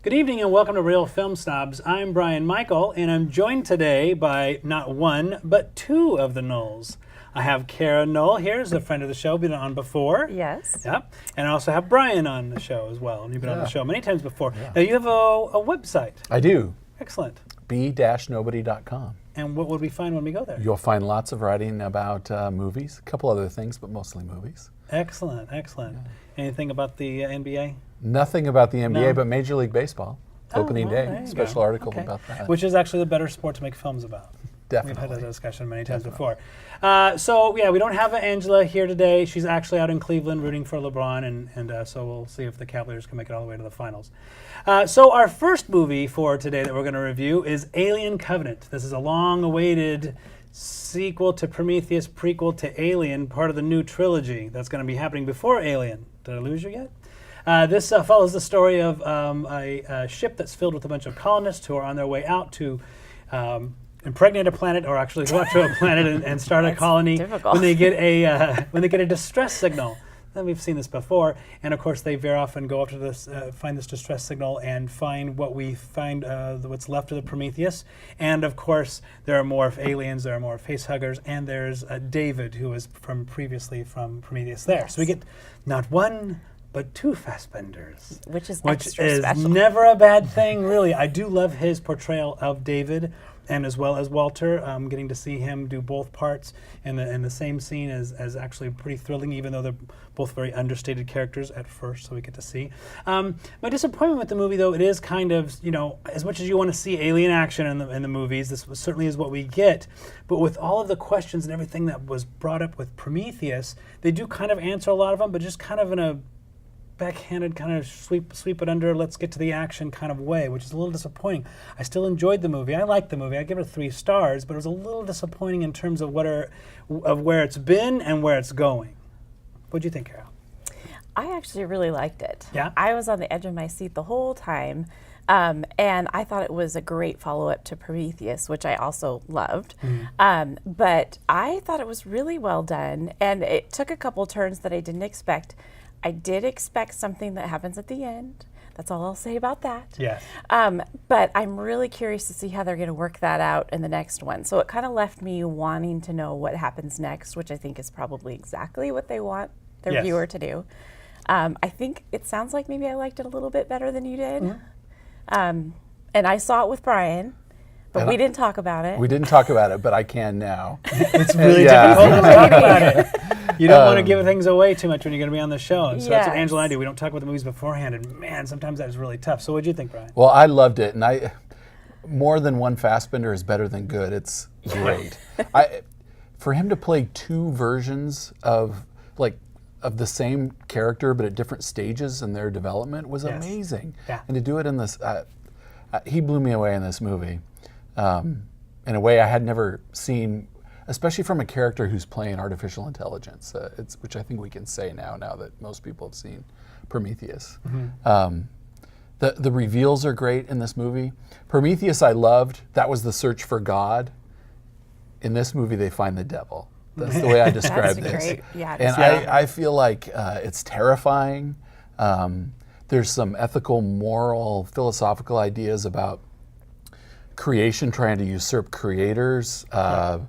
Good evening and welcome to Real Film Snobs. I'm Bryan Michael and I'm joined today by not one, but two of the Nulls. I have Kara Null here, who's a friend of the show, been on before. Yes. Yep. And I also have Bryan on the show as well, and you've been on the show many times before. Yeah. Now you have a website. I do. Excellent. b-nobody.com. And what would we find when we go there? You'll find lots of writing about movies, a couple other things, but mostly movies. Excellent, excellent. Yeah. Anything about the NBA? Nothing about the NBA, No. but Major League Baseball. Opening day, special article about that. Which is actually the better sport to make films about. Definitely. We've had that discussion many times before. So we don't have Angela here today. She's actually out in Cleveland rooting for LeBron, and so we'll see if the Cavaliers can make it all the way to the finals. So our first movie for today that we're going to review is Alien Covenant. This is a long-awaited sequel to Prometheus, prequel to Alien, part of the new trilogy that's going to be happening before Alien. Did I lose you yet? This follows the story of a ship that's filled with a bunch of colonists who are on their way out to impregnate a planet, or actually go out to a planet and start a colony when they get a distress signal. And we've seen this before, and of course they veer off and go up to this, find this distress signal, and find what's left of the Prometheus. And of course there are more aliens, there are more facehuggers, and there's David, who is previously from Prometheus. There, so we get not one, but two Fassbenders, which is special. Never a bad thing, really. I do love his portrayal of David, and as well as Walter. Getting to see him do both parts in the same scene is actually pretty thrilling, even though they're both very understated characters at first, so we get to see. My disappointment with the movie, though, it is kind of, as much as you want to see alien action in the movies, this certainly is what we get, but with all of the questions and everything that was brought up with Prometheus, they do kind of answer a lot of them, but just kind of in a backhanded kind of sweep it under, let's get to the action kind of way, which is a little disappointing. I still enjoyed the movie. I liked the movie. I give it 3 stars, but it was a little disappointing in terms of where it's been and where it's going. What'd you think, Carol? I actually really liked it. Yeah? I was on the edge of my seat the whole time, and I thought it was a great follow-up to Prometheus, which I also loved. But I thought it was really well done, and it took a couple turns that I didn't expect. I did expect something that happens at the end. That's all I'll say about that. Yes. But I'm really curious to see how they're going to work that out in the next one. So it kind of left me wanting to know what happens next, which I think is probably exactly what they want their viewer to do. I think it sounds like maybe I liked it a little bit better than you did. And I saw it with Bryan, but we didn't talk about it. We didn't talk about it, but I can now. It's really difficult to talk about it. You don't want to give things away too much when you're going to be on the show. And so that's what Angela and I do. We don't talk about the movies beforehand, and man, sometimes that is really tough. So what did you think, Bryan? Well, I loved it, and more than one Fassbender is better than good. It's great. For him to play 2 versions of the same character, but at different stages in their development was amazing. Yeah. And to do it in this, he blew me away in this movie in a way I had never seen, especially from a character who's playing artificial intelligence, which I think we can say now that most people have seen Prometheus. The reveals are great in this movie. Prometheus I loved. That was the search for God. In this movie, they find the devil. That's the way I describe this. Great. Yeah, and I feel like it's terrifying. There's some ethical, moral, philosophical ideas about creation trying to usurp creators, how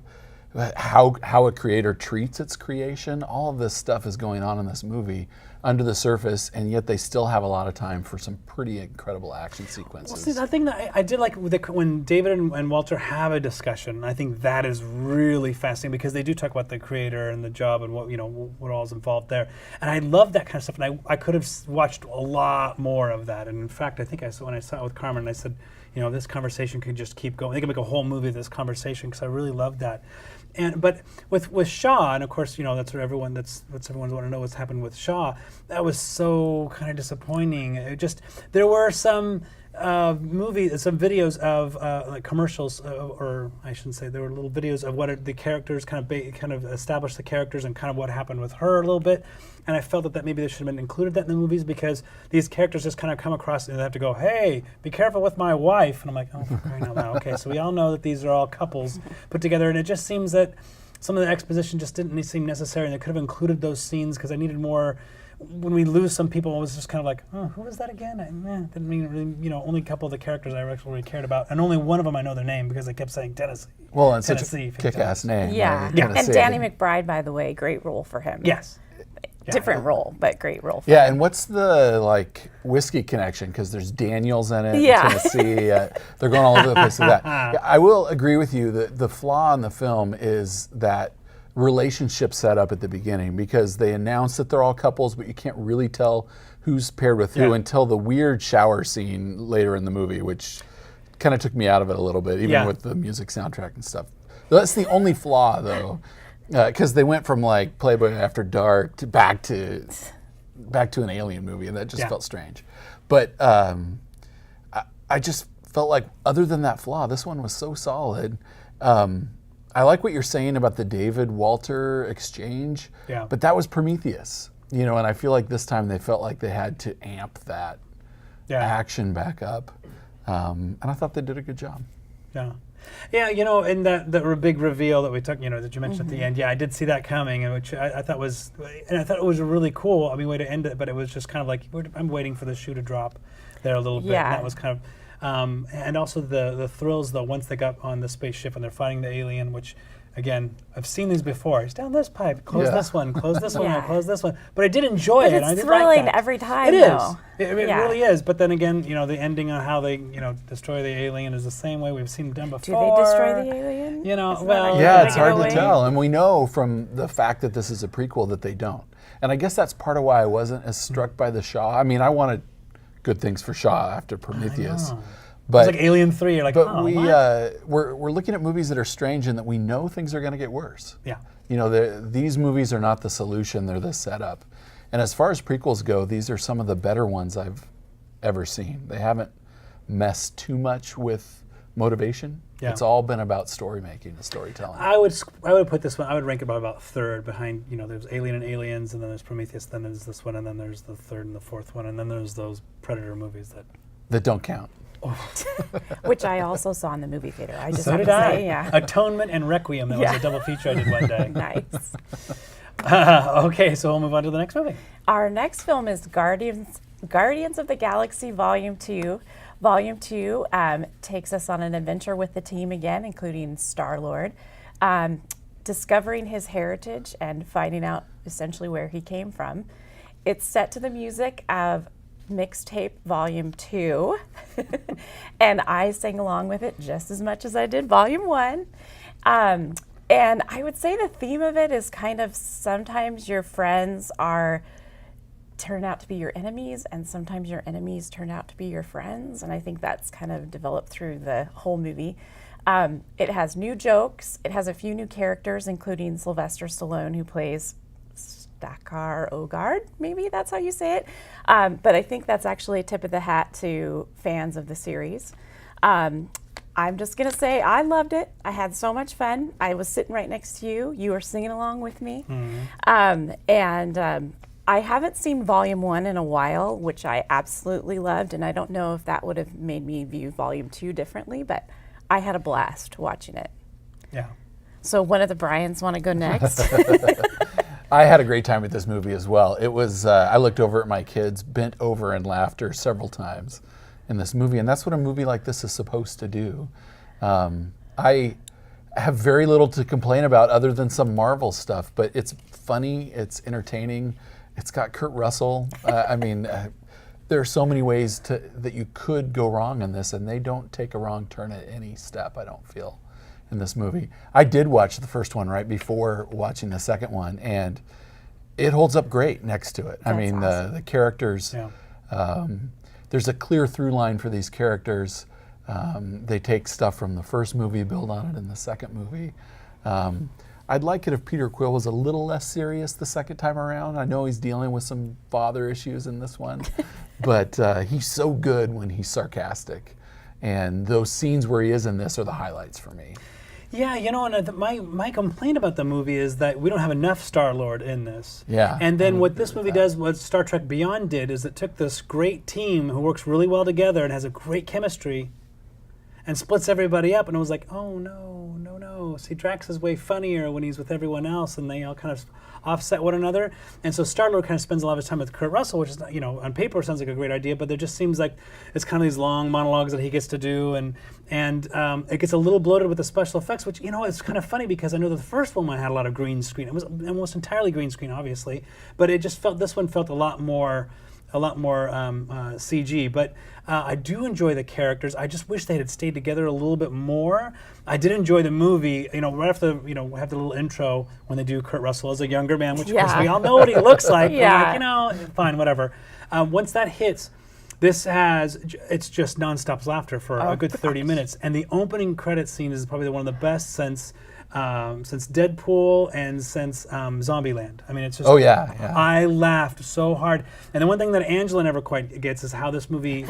a creator treats its creation. All of this stuff is going on in this movie under the surface, and yet they still have a lot of time for some pretty incredible action sequences. Well, see, the thing that I did like when David and Walter have a discussion, I think that is really fascinating because they do talk about the creator and the job and what all is involved there. And I love that kind of stuff, and I could have watched a lot more of that. And in fact, I think when I saw it with Carmen, I said, this conversation could just keep going. They could make a whole movie of this conversation because I really loved that. But with Shaw, and of course, that's what everyone want to know what's happened with Shaw. That was so kind of disappointing. There were some some videos of like commercials, or I shouldn't say, there were little videos of what the characters kind of establish the characters and kind of what happened with her a little bit. And I felt that maybe they should have been included that in the movies because these characters just kind of come across and they have to go, hey, be careful with my wife. And I'm like, oh, for crying out loud. Okay, so we all know that these are all couples put together, and it just seems that some of the exposition just didn't seem necessary, and they could have included those scenes because I needed more when we lose some people, it was just kind of like, oh, who was that again? Didn't mean really, only a couple of the characters I actually really cared about, and only one of them I know their name because they kept saying Tennessee. Well, and such Tennessee, a kick-ass name. Yeah. Right? Yeah. And Tennessee. Danny McBride, by the way, great role for him. Yes. Yeah. Different role, but great role for Yeah, him. and what's the whiskey connection? Because there's Daniels in it, Yeah. Tennessee. They're going all over the place with that. Yeah, I will agree with you that the flaw in the film is that relationship set up at the beginning, because they announce that they're all couples, but you can't really tell who's paired with who until the weird shower scene later in the movie, which kind of took me out of it a little bit, even with the music soundtrack and stuff. That's the only flaw, though. Because they went from like Playboy After Dark to back to an alien movie, and that just felt strange. But I just felt like, other than that flaw, this one was so solid. I like what you're saying about the David Walter exchange, but that was Prometheus, and I feel like this time they felt like they had to amp that action back up, and I thought they did a good job. Yeah, and the big reveal that we took, that you mentioned at the end. Yeah, I did see that coming, and which I thought was, and I thought it was a really cool, way to end it. But it was just kind of like, I'm waiting for the shoe to drop there a little bit. And that was kind of, and also the thrills though once they got on the spaceship and they're fighting the alien, which. Again, I've seen these before. It's down this pipe, close this one, close this one, close this one. But I did enjoy it. But I it's did thrilling like that. every time, It though. is. It really is. But then again, the ending on how they, destroy the alien is the same way we've seen done before. Do they destroy the alien? Yeah, it's hard to tell. And we know from the fact that this is a prequel that they don't. And I guess that's part of why I wasn't as struck by the Shaw. I mean, I wanted good things for Shaw after Prometheus. But it's like Alien 3. You're like, but we're looking at movies that are strange and that we know things are going to get worse. Yeah. These movies are not the solution; they're the setup. And as far as prequels go, these are some of the better ones I've ever seen. They haven't messed too much with motivation. Yeah. It's all been about story making and storytelling. I would put this one. I would rank it about third behind. There's Alien and Aliens, and then there's Prometheus, then there's this one, and then there's the third and the fourth one, and then there's those Predator movies that don't count. Which I also saw in the movie theater. I just so have did to I. say, yeah. Atonement and Requiem. That was a double feature I did one day. Nice. Okay, so we'll move on to the next movie. Our next film is Guardians of the Galaxy Volume 2. Volume 2 takes us on an adventure with the team again, including Star-Lord, discovering his heritage and finding out essentially where he came from. It's set to the music of Mixtape Volume 2, and I sang along with it just as much as I did Volume 1. And I would say the theme of it is kind of sometimes your friends turn out to be your enemies, and sometimes your enemies turn out to be your friends, and I think that's kind of developed through the whole movie. It has new jokes. It has a few new characters, including Sylvester Stallone, who plays Stakar Ogard, maybe that's how you say it. But I think that's actually a tip of the hat to fans of the series. I'm just going to say I loved it. I had so much fun. I was sitting right next to you. You were singing along with me. And I haven't seen Volume 1 in a while, which I absolutely loved. And I don't know if that would have made me view Volume 2 differently, but I had a blast watching it. Yeah. So one of the Bryans want to go next? I had a great time with this movie as well. It was, I looked over at my kids, bent over in laughter several times in this movie, and that's what a movie like this is supposed to do. I have very little to complain about other than some Marvel stuff, but it's funny, it's entertaining, it's got Kurt Russell. There are so many ways that you could go wrong in this, and they don't take a wrong turn at any step, I don't feel, in this movie. I did watch the first one right before watching the second one, and it holds up great next to it. That's awesome. The characters, there's a clear through line for these characters. They take stuff from the first movie, build on it in the second movie. I'd like it if Peter Quill was a little less serious the second time around. I know he's dealing with some father issues in this one, but he's so good when he's sarcastic. And those scenes where he is in this are the highlights for me. Yeah, and my complaint about the movie is that we don't have enough Star-Lord in this. Yeah. And then what this movie does, what Star Trek Beyond did, is it took this great team who works really well together and has a great chemistry, and splits everybody up. And it was like, oh no, no, no. See, Drax is way funnier when he's with everyone else, and they all kind of offset one another. And so Star-Lord kind of spends a lot of his time with Kurt Russell, which is, on paper sounds like a great idea, but there just seems like it's kind of these long monologues that he gets to do, and it gets a little bloated with the special effects, which, it's kind of funny because I know the first one had a lot of green screen. It was almost entirely green screen, obviously, but this one felt a lot more CG, but I do enjoy the characters. I just wish they had stayed together a little bit more. I did enjoy the movie. Right after we have the little intro when they do Kurt Russell as a younger man, which of course we all know what he looks like. Yeah. Like, fine, whatever. Once that hits, it's just nonstop laughter for a good 30 minutes, and the opening credit scene is probably one of the best since Deadpool and since Zombieland. I mean, it's just. Oh yeah. I laughed so hard, and the one thing that Angela never quite gets is how this movie,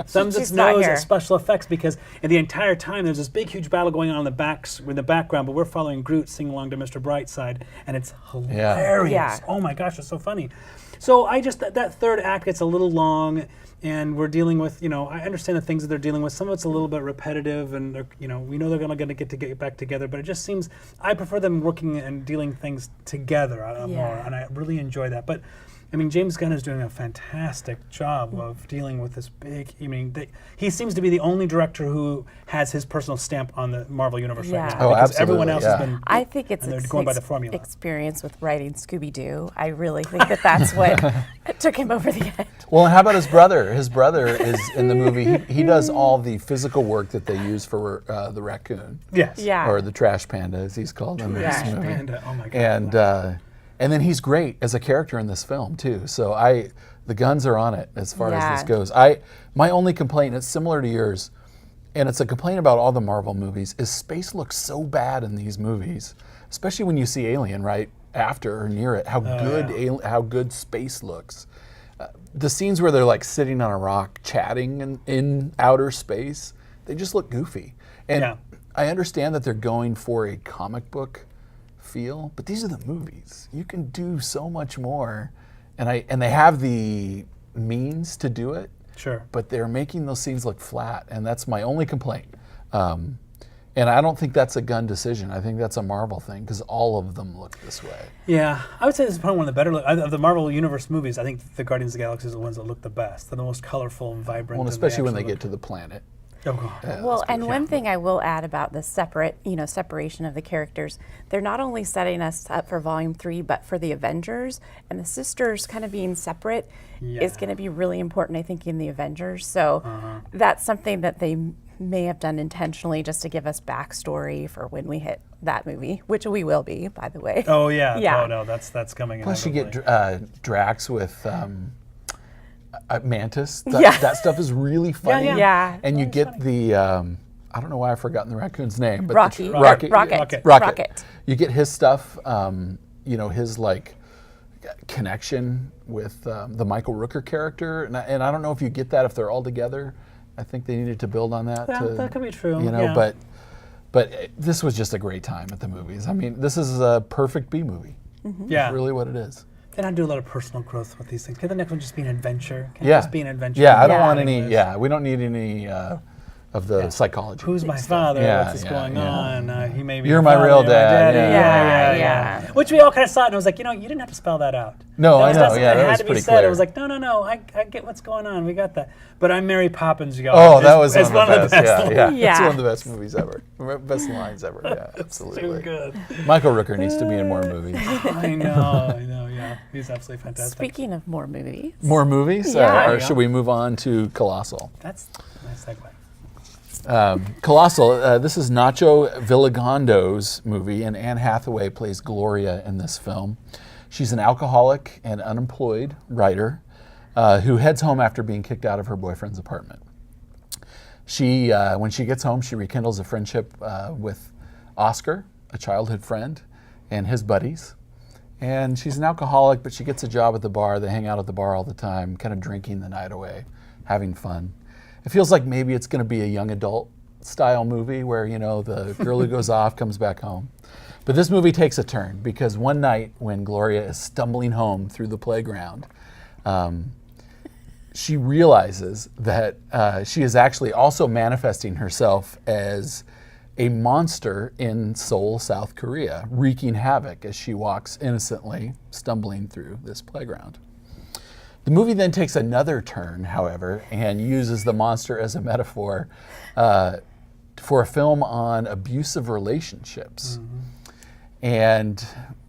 thumbs its nose at special effects, because the entire time there's this big, huge battle going on in the background, but we're following Groot singing along to Mr. Brightside, and it's hilarious. Yeah. Oh my gosh, it's so funny. So that third act gets a little long. And we're dealing with, I understand the things that they're dealing with. Some of it's a little bit repetitive, and we know they're going to get back together. But it just seems I prefer them working and dealing things together more, and I really enjoy that. But I mean, James Gunn is doing a fantastic job of dealing with this big. He seems to be the only director who has his personal stamp on the Marvel universe right now. Oh, because absolutely. Everyone else has been. I think it's they're going by the formula. Experience with writing Scooby-Doo. I really think that's what took him over the edge. Well, and how about his brother? His brother is in the movie. He does all the physical work that they use for the raccoon. Yes. Yeah. Or the trash panda, as he's called in this Trash movie. Panda. Oh my God. And then he's great as a character in this film too. So the guns are on it as far as this goes. My only complaint, it's similar to yours, and it's a complaint about all the Marvel movies, is space looks so bad in these movies, especially when you see Alien right after or near it. How good space looks. The scenes where they're like sitting on a rock chatting in outer space, they just look goofy. And I understand that they're going for a comic book feel, but these are the movies. You can do so much more, and they have the means to do it. Sure. But they're making those scenes look flat, and that's my only complaint. And I don't think that's a Gunn decision. I think that's a Marvel thing, because all of them look this way. Yeah, I would say this is probably one of the better of the Marvel Universe movies. I think the Guardians of the Galaxy is the ones that look the best. They're the most colorful and vibrant. Well, especially when they get to the planet. Oh, God. Yeah, well, and one thing I will add about the separation of the characters, they're not only setting us up for Volume 3, but for the Avengers, and the sisters kind of being separate is going to be really important, I think, in the Avengers. So that's something that they may have done intentionally just to give us backstory for when we hit that movie, which we will be, by the way. Oh, yeah. Yeah. Oh, no, that's coming. Plus, you get Drax with Mantis. Yeah. That stuff is really funny. Yeah. And you get the, I don't know why I've forgotten the raccoon's name, but Rocket. You get his stuff, his like connection with the Michael Rooker character, and I don't know if you get that if they're all together. I think they needed to build on that. Well, that could be true. But this was just a great time at the movies. I mean, this is a perfect B movie. Mm-hmm. Yeah, it's really what it is. And I do a lot of personal growth with these things. Can the next one just be an adventure? Can it just be an adventure? Yeah, I don't want any. Yeah, we don't need any of the psychology. Who's my stuff. father? Yeah, What's going on? He may be. You're my father, real my dad. daddy. Yeah. Which we all kind of saw it, and I was like, you didn't have to spell that out. No, I know. That Yeah, that had was to be pretty said. clear. I was like, no, I get what's going on. We got that. But I'm Mary Poppins, y'all. Oh, that was one of the best. Yeah. It's one of the best movies ever. Best lines ever. Yeah, absolutely. Too good. Michael Rooker needs to be in more movies. I know. Yeah, he's absolutely fantastic. Speaking of more movies. More movies? Yeah. Or should we move on to Colossal? That's a nice segue. Colossal, this is Nacho Villagondo's movie, and Anne Hathaway plays Gloria in this film. She's an alcoholic and unemployed writer who heads home after being kicked out of her boyfriend's apartment. When she gets home, she rekindles a friendship with Oscar, a childhood friend, and his buddies. And she's an alcoholic, but she gets a job at the bar. They hang out at the bar all the time, kind of drinking the night away, having fun. It feels like maybe it's going to be a young adult style movie where, the girl who goes off comes back home. But this movie takes a turn because one night when Gloria is stumbling home through the playground, she realizes that she is actually also manifesting herself as a monster in Seoul, South Korea, wreaking havoc as she walks innocently, stumbling through this playground. The movie then takes another turn, however, and uses the monster as a metaphor for a film on abusive relationships. And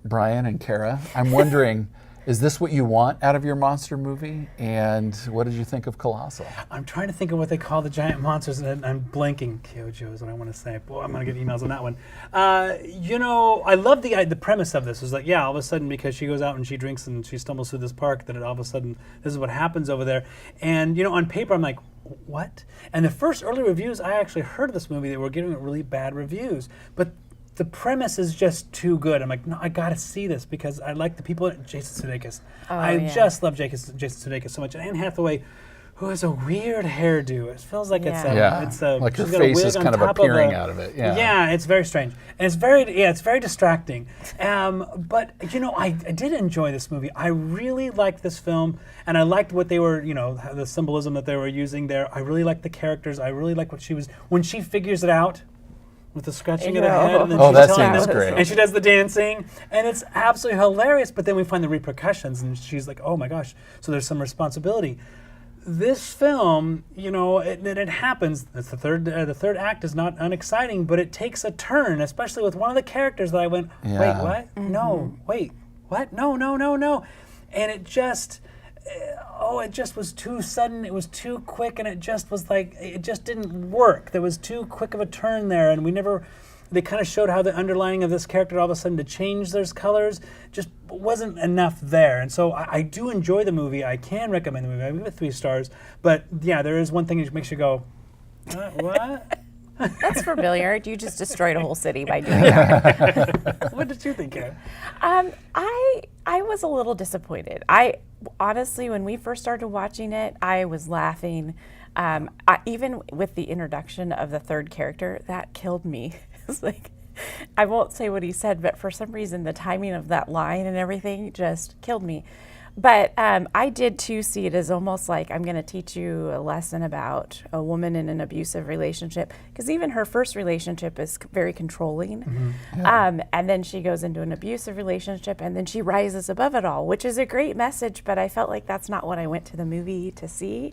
Bryan and Kara, I'm wondering, is this what you want out of your monster movie? And what did you think of Colossal? I'm trying to think of what they call the giant monsters, and I'm blanking. Kyojo is what I want to say. Boy, I'm going to get emails on that one. I love the premise of this. It's like, all of a sudden, because she goes out and she drinks and she stumbles through this park, that all of a sudden, this is what happens over there. And, on paper, I'm like, what? And the first early reviews, I actually heard of this movie, they were giving it really bad reviews. But the premise is just too good. I'm like, no, I gotta see this because I like the people. Jason Sudeikis. Just love Jason Sudeikis so much. And Anne Hathaway, who has a weird hairdo. It feels like it's a like her she's got face a wig is on kind of top appearing out of it. Yeah, it's very strange, and it's very distracting. But I did enjoy this movie. I really liked this film, and I liked what they were, the symbolism that they were using there. I really liked the characters. I really liked what she was when she figures it out. With the scratching of the head, and then she's that telling scene is them, great. and she does the dancing, and it's absolutely hilarious. But then we find the repercussions, and she's like, "Oh my gosh!" So there's some responsibility. This film, it happens. It's the third act is not unexciting, but it takes a turn, especially with one of the characters that I went, "Wait, what? No, wait, what? No, no, no, no," and it just was too sudden, it was too quick, and it just was like, it just didn't work. There was too quick of a turn there, and they kind of showed how the underlining of this character all of a sudden to change those colors just wasn't enough there. And so I do enjoy the movie. I can recommend the movie. I give it 3 stars. But there is one thing that makes you go, what? That's familiar. You just destroyed a whole city by doing that. What did you think, Karen? I was a little disappointed. I honestly, when we first started watching it, I was laughing. Even with the introduction of the third character, that killed me. It's like, I won't say what he said, but for some reason, the timing of that line and everything just killed me. But I did too see it as almost like, I'm going to teach you a lesson about a woman in an abusive relationship, because even her first relationship is very controlling. And then she goes into an abusive relationship, and then she rises above it all, which is a great message, but I felt like that's not what I went to the movie to see.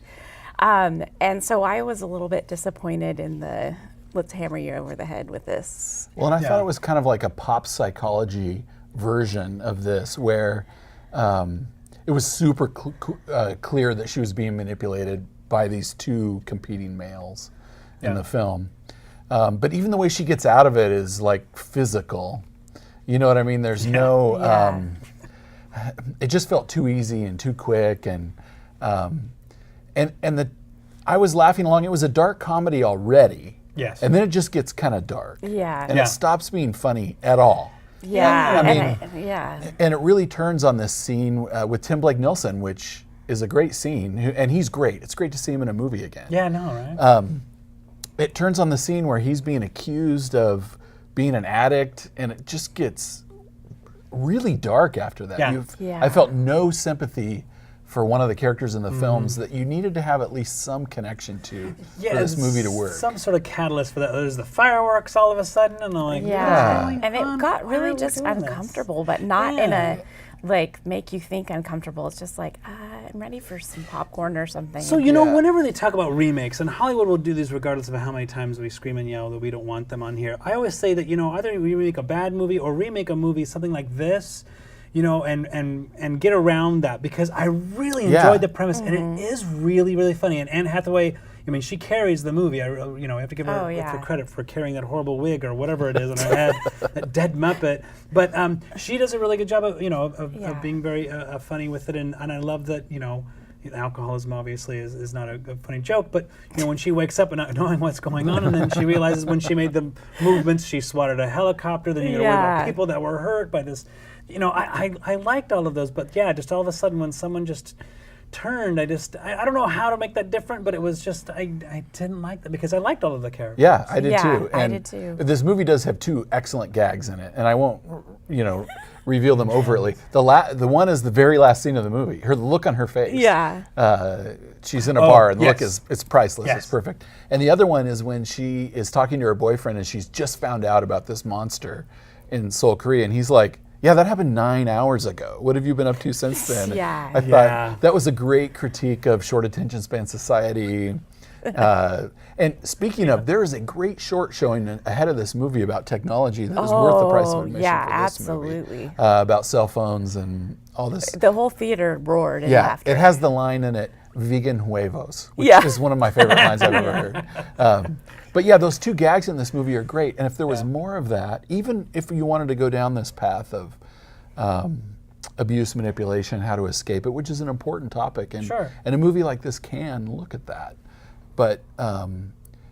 And so I was a little bit disappointed in the, let's hammer you over the head with this. Well, and I thought it was kind of like a pop psychology version of this, where it was super clear that she was being manipulated by these 2 competing males in the film. But even the way she gets out of it is like physical. You know what I mean? There's no, it just felt too easy and too quick. And I was laughing along. It was a dark comedy already. Yes. And then it just gets kind of dark. Yeah. And it stops being funny at all. Yeah. And it really turns on this scene with Tim Blake Nelson, which is a great scene, and he's great. It's great to see him in a movie again. Yeah, I know, right? It turns on the scene where he's being accused of being an addict, and it just gets really dark after that. I felt no sympathy for one of the characters in the films that you needed to have at least some connection to for this movie to work. Some sort of catalyst for that. There's the fireworks all of a sudden, and I'm like, and it got really just uncomfortable, but not in a like make you think uncomfortable. It's just like, I'm ready for some popcorn or something. So whenever they talk about remakes, and Hollywood will do these regardless of how many times we scream and yell that we don't want them on here, I always say that either we remake a bad movie or remake a movie something like this, and get around that, because I really enjoyed the premise, and it is really, really funny. And Anne Hathaway, she carries the movie. I have to give her for credit for carrying that horrible wig or whatever it is on her head, that dead Muppet. But she does a really good job of being very funny with it, and I love that alcoholism obviously is not a funny joke, but when she wakes up and not knowing what's going on, and then she realizes when she made the movements, she swatted a helicopter, then you worry about people that were hurt by this. I liked all of those, but just all of a sudden when someone just turned, I don't know how to make that different, but it was just, I didn't like that because I liked all of the characters. Yeah, I did Yeah, too. I And did too. this movie does have 2 excellent gags in it, and I won't, reveal them overtly. The one is the very last scene of the movie. The look on her face. Yeah. She's in a bar, and the look yes. it's priceless. Yes. It's perfect. And the other one is when she is talking to her boyfriend, and she's just found out about this monster in Seoul, Korea, and he's like, yeah, that happened 9 hours ago. What have you been up to since then? Yeah. I thought that was a great critique of short attention span society. And speaking of, there is a great short showing ahead of this movie about technology that is worth the price of admission yeah, for this absolutely. movie. About cell phones and all this. The whole theater roared in Yeah, laughter. it has the line in it, vegan huevos, which Yeah. is one of my favorite lines I've ever heard. But yeah, those 2 gags in this movie are great. And if there was more of that, even if you wanted to go down this path of abuse, manipulation, how to escape it, which is an important topic. And, Sure. and a movie like this can look at that. But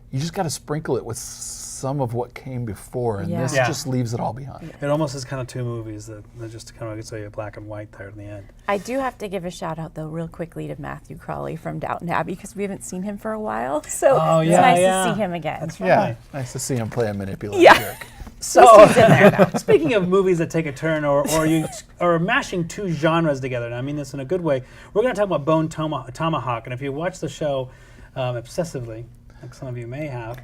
you just got to sprinkle it with some of what came before, and this Yeah. just leaves it all behind. It almost is kind of 2 movies that just kind of say black and white there in the end. I do have to give a shout out though, real quickly, to Matthew Crawley from Downton Abbey because we haven't seen him for a while. So Oh, it's yeah, nice yeah. to see him again. That's Yeah, right. nice to see him play a manipulative Yeah. jerk. So, speaking of movies that take a turn or mashing 2 genres together, and I mean this in a good way, we're going to talk about Bone Tomahawk. And if you watch the show obsessively, like some of you may have,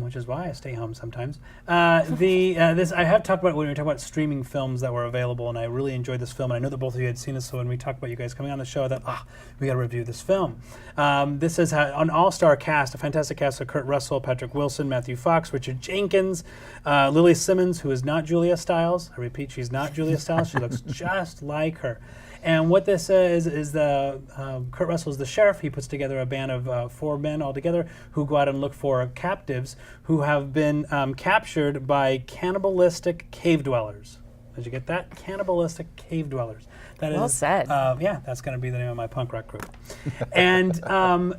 which is why I stay home sometimes. This I have talked about when we talk about streaming films that were available, and I really enjoyed this film. And I know that both of you had seen it, so when we talked about you guys coming on the show, I thought, we got to review this film. This is an all-star cast, a fantastic cast of Kurt Russell, Patrick Wilson, Matthew Fox, Richard Jenkins, Lily Simmons, who is not Julia Stiles. I repeat, she's not Julia Stiles. She looks just like her. And what this is Kurt Russell's the sheriff. He puts together a band of 4 men all together who go out and look for captives who have been captured by cannibalistic cave dwellers. Did you get that? Cannibalistic cave dwellers. That Well is, said. yeah, that's going to be the name of my punk rock group. And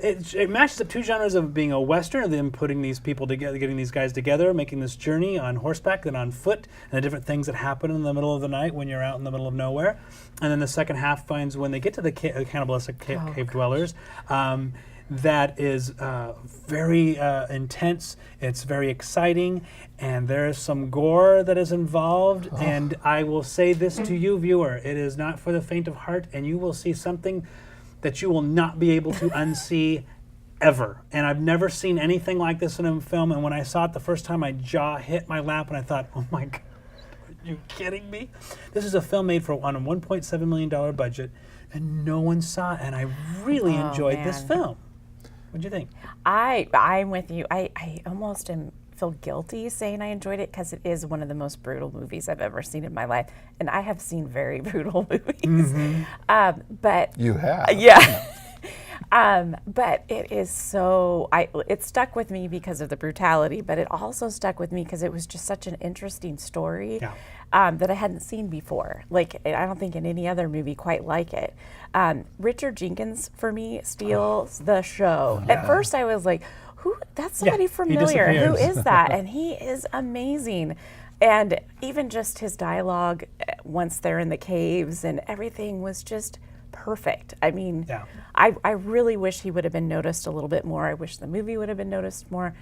it matches up 2 genres of being a Western, of them putting these people together, getting these guys together, making this journey on horseback, then on foot, and the different things that happen in the middle of the night when you're out in the middle of nowhere. And then the second half finds when they get to the cannibalistic cave dwellers, that is very intense. It's very exciting, and there is some gore that is involved. And I will say this to you, viewer: it is not for the faint of heart, and you will see something that you will not be able to unsee ever. And I've never seen anything like this in a film. And when I saw it the first time, my jaw hit my lap, and I thought, "Oh my God, are you kidding me?" This is a film made on a $1.7 million budget, and no one saw it. And I really enjoyed this man. film. What'd you think? I'm with you. I almost feel guilty saying I enjoyed it because it is one of the most brutal movies I've ever seen in my life, and I have seen very brutal movies. But You have. yeah. But it is so, it stuck with me because of the brutality, but it also stuck with me because it was just such an interesting story that I hadn't seen before. Like, I don't think in any other movie quite like it. Richard Jenkins, for me, steals the show. At first I was like, that's somebody familiar. Who disappears. is that? And he is amazing. And even just his dialogue once they're in the caves and everything was just perfect. I mean, I really wish he would have been noticed a little bit more. I wish the movie would have been noticed more.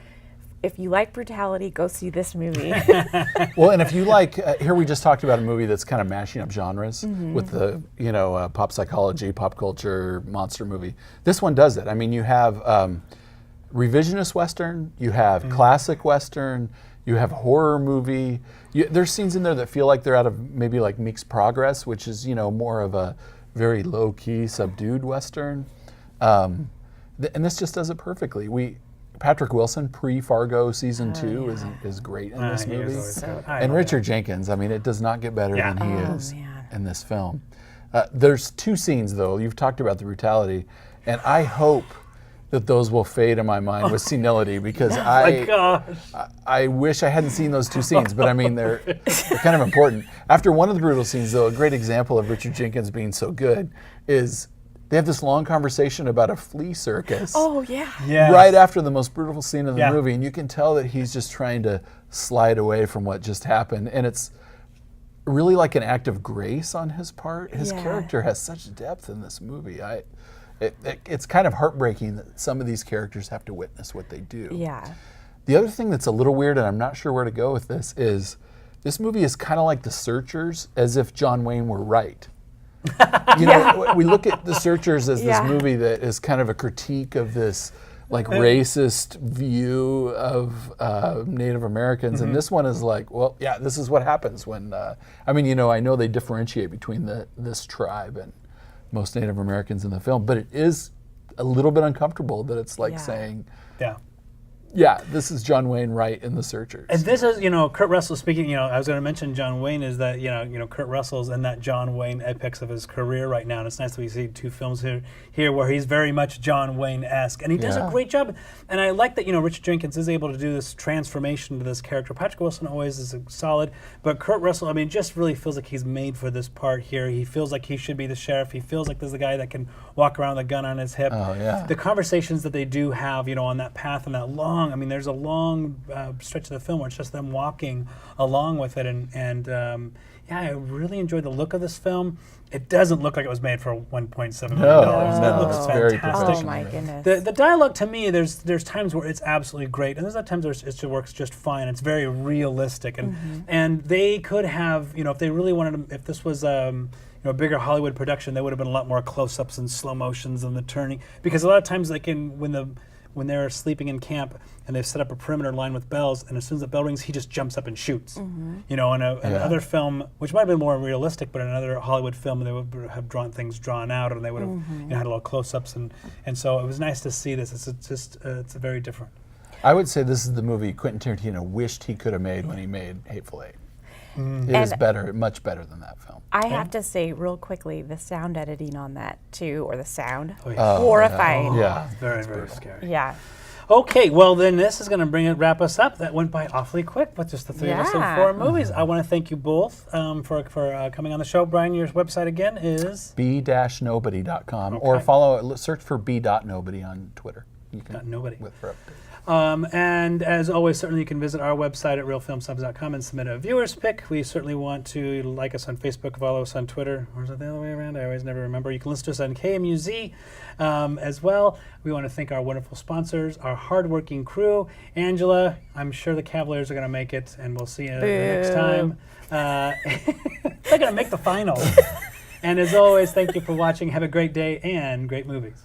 If you like brutality, go see this movie. Well, and if you like, here we just talked about a movie that's kind of mashing up genres with the, pop psychology, pop culture, monster movie. This one does it. I mean, you have revisionist Western, you have classic Western, you have horror movie. There's scenes in there that feel like they're out of maybe like Meek's Progress, which is, more of a very low-key, subdued Western. And this just does it perfectly. Patrick Wilson, pre-Fargo season 2, is great in this movie. And Richard Jenkins, I mean, it does not get better than he is in this film. There's 2 scenes, though. You've talked about the brutality, and I hope that those will fade in my mind with senility, because I wish I hadn't seen those 2 scenes, but I mean, they're kind of important. After one of the brutal scenes, though, a great example of Richard Jenkins being so good is they have this long conversation about a flea circus. Oh, yeah. Right after the most brutal scene of the movie, and you can tell that he's just trying to slide away from what just happened. And it's really like an act of grace on his part. His Yeah. character has such depth in this movie. It's kind of heartbreaking that some of these characters have to witness what they do. Yeah. The other thing that's a little weird, and I'm not sure where to go with this, is this movie is kind of like The Searchers, as if John Wayne were right. You know, we look at The Searchers as this movie that is kind of a critique of this like racist view of Native Americans, and this one is like, well, yeah, this is what happens when. I mean, you know, I know they differentiate between this tribe and most Native Americans in the film, but it is a little bit uncomfortable that it's like saying, yeah, this is John Wayne right in The Searchers. And this is, you know, Kurt Russell speaking, you know, I was going to mention John Wayne is that, you know, Kurt Russell's in that John Wayne epics of his career right now. And it's nice that we see two films here where he's very much John Wayne-esque. And he does a great job. And I like that, you know, Richard Jenkins is able to do this transformation to this character. Patrick Wilson always is solid. But Kurt Russell, I mean, just really feels like he's made for this part here. He feels like he should be the sheriff. He feels like there's a guy that can walk around with a gun on his hip. Oh, yeah. The conversations that they do have, you know, on that path and that long, I mean, there's a long stretch of the film where it's just them walking along with it, and yeah, I really enjoyed the look of this film. It doesn't look like it was made for $1.7 million. It looks very fantastic. Oh my goodness. The dialogue to me, there's times where it's absolutely great, and there's other times where it works just fine. It's very realistic, and they could have, you know, if they really wanted to, if this was you know, a bigger Hollywood production, there would have been a lot more close-ups and slow motions and the turning, because a lot of times like when they're sleeping in camp and they've set up a perimeter line with bells, and as soon as the bell rings, he just jumps up and shoots. You know, in another film, which might have been more realistic, but in another Hollywood film, they would have things drawn out, and they would have you know, had a little close-ups, and so it was nice to see this. It's just it's very different. I would say this is the movie Quentin Tarantino wished he could have made when he made Hateful Eight. It is better, much better than that film. I have to say real quickly, the sound editing on that too, or the sound, Oh, yeah. horrifying. Yeah. Very, very scary. Yeah. Okay, well then this is going to wrap us up. That went by awfully quick with just the three of us and 4 movies. I want to thank you both for coming on the show. Bryan, your website again is? b-nobody.com or search for b.nobody on Twitter. You can Nobody. for updates. And as always, certainly you can visit our website at realfilmsubs.com and submit a viewer's pick. We certainly want to like us on Facebook, follow us on Twitter. Or is it the other way around? I always never remember. You can listen to us on KMUZ as well. We want to thank our wonderful sponsors, our hardworking crew. Angela, I'm sure the Cavaliers are going to make it, and we'll see you the next time. They're going to make the finals. And as always, thank you for watching. Have a great day and great movies.